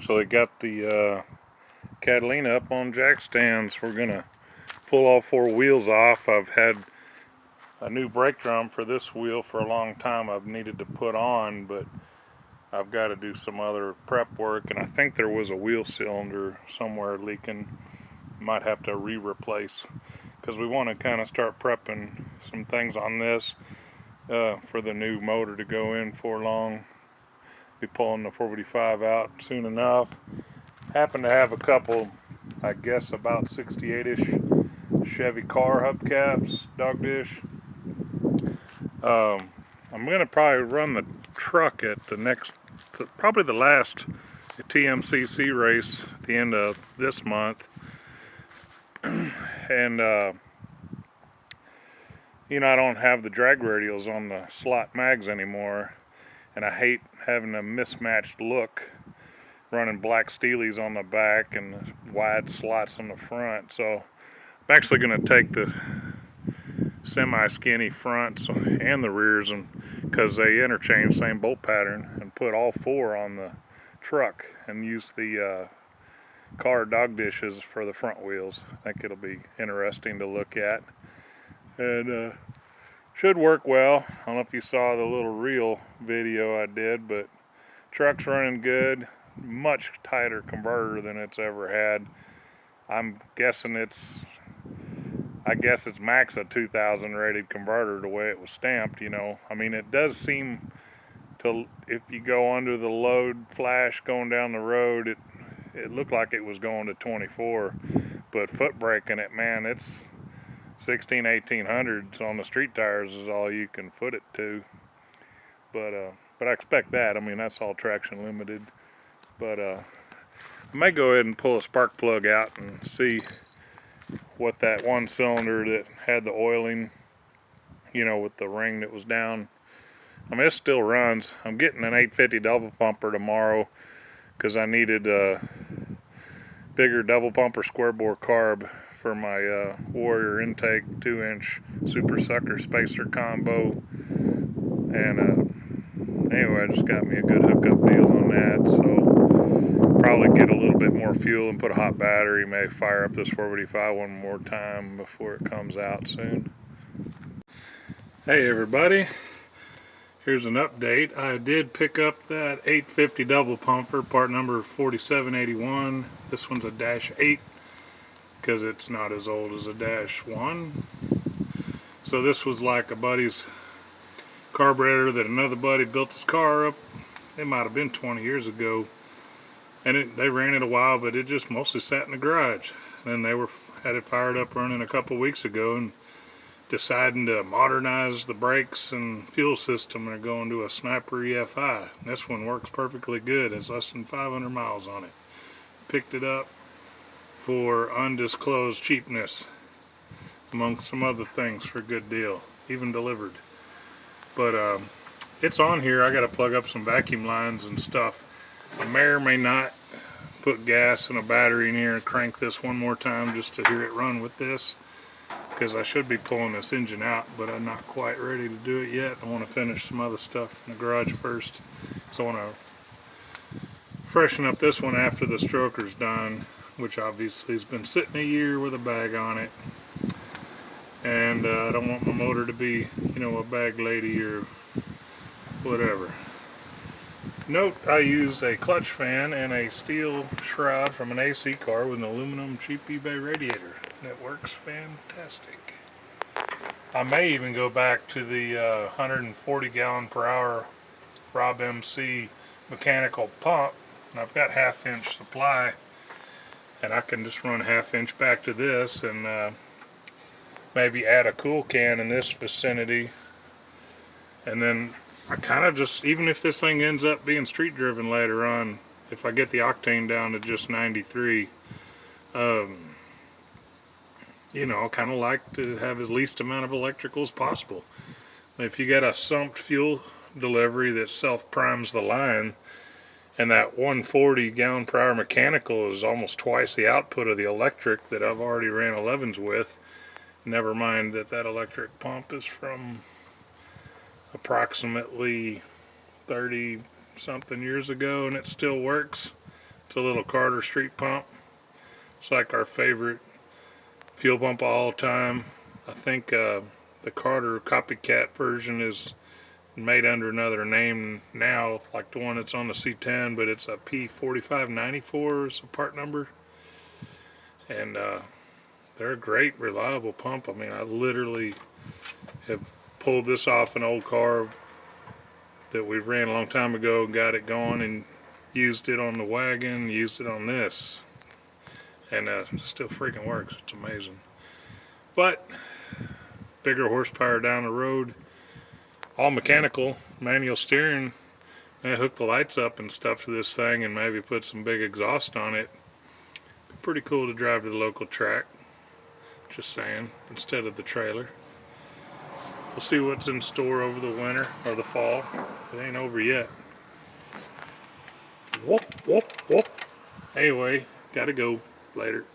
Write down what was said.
actually got the Catalina up on jack stands. We're gonna pull all four wheels off. I've had a new brake drum for this wheel for a long time I've needed to put on, but I've got to do some other prep work, and I think there was a wheel cylinder somewhere leaking. Might have to re-replace, because we want to kind of start prepping some things on this for the new motor to go in for long. Be pulling the 455 out soon enough. Happen to have a couple, I guess about 68ish Chevy car hubcaps, dog dish. I'm gonna probably run the truck at the next, probably the last TMCC race at the end of this month. And you know, I don't have the drag radials on the slot mags anymore, and I hate having a mismatched look running black steelies on the back and wide slots on the front. So I'm actually going to take the semi-skinny fronts and the rears, and because they interchange same bolt pattern, and put all four on the truck and use the car dog dishes for the front wheels. I think it'll be interesting to look at, and should work well. I don't know if you saw the little reel video I did, but truck's running good. Much tighter converter than it's ever had. I'm guessing I guess it's max a 2000 rated converter the way it was stamped, you know. I mean, it does seem to, if you go under the load flash going down the road, it looked like it was going to 24, but foot braking it, man, it's 1800s on the street tires is all you can foot it to. But I expect that. I mean, that's all traction limited. But I may go ahead and pull a spark plug out and see what that one cylinder that had the oiling, you know, with the ring that was down. I mean, it still runs. I'm getting an 850 double pumper tomorrow because I needed a bigger double pumper square bore carb for my Warrior intake 2-inch super sucker spacer combo. And anyway, I just got me a good hookup deal on that, so probably get a little bit more fuel and put a hot battery. May fire up this 485 one more time before it comes out soon. Hey everybody, here's an update. I did pick up that 850 double pumper, part number 4781. This one's a -8 because it's not as old as a -1. So this was like a buddy's carburetor that another buddy built his car up. It might have been 20 years ago, and they ran it a while, but it just mostly sat in the garage. And they had it fired up running a couple weeks ago, and deciding to modernize the brakes and fuel system and are going to a Sniper EFI. This one works perfectly good. It's less than 500 miles on it. Picked it up for undisclosed cheapness, amongst some other things, for a good deal, even delivered. But it's on here. I got to plug up some vacuum lines and stuff. I may or may not put gas and a battery in here and crank this one more time just to hear it run with this, because I should be pulling this engine out, but I'm not quite ready to do it yet. I want to finish some other stuff in the garage first, so I want to freshen up this one after the stroker's done, which obviously has been sitting a year with a bag on it. And I don't want my motor to be, you know, a bag lady or whatever. Note, I use a clutch fan and a steel shroud from an AC car with an aluminum cheap eBay radiator. And it works fantastic. I may even go back to the 140 gallon per hour Rob MC mechanical pump, and I've got 1/2 inch supply, and I can just run 1/2 inch back to this, and maybe add a cool can in this vicinity. And then I kind of just, even if this thing ends up being street driven later on, if I get the octane down to just 93, you know, I kind of like to have as least amount of electrical as possible. If you get a sumped fuel delivery that self-primes the line, and that 140 gallon per hour mechanical is almost twice the output of the electric that I've already ran 11s with, never mind that that electric pump is from approximately 30 something years ago and it still works, It's a little Carter Street pump. It's like our favorite fuel pump of all time. I think the Carter copycat version is made under another name now, like the one that's on the C10, but it's a P4594 is a part number. And they're a great, reliable pump. I mean, I literally have pulled this off an old car that we ran a long time ago, got it going, and used it on the wagon, used it on this, and still freaking works. It's amazing. But bigger horsepower down the road, all mechanical, manual steering. I hook the lights up and stuff to this thing and maybe put some big exhaust on it. Be pretty cool to drive to the local track, just saying, instead of the trailer. We'll see what's in store over the winter or the fall. It ain't over yet. Whoop, whoop, whoop. Anyway, gotta go. Later.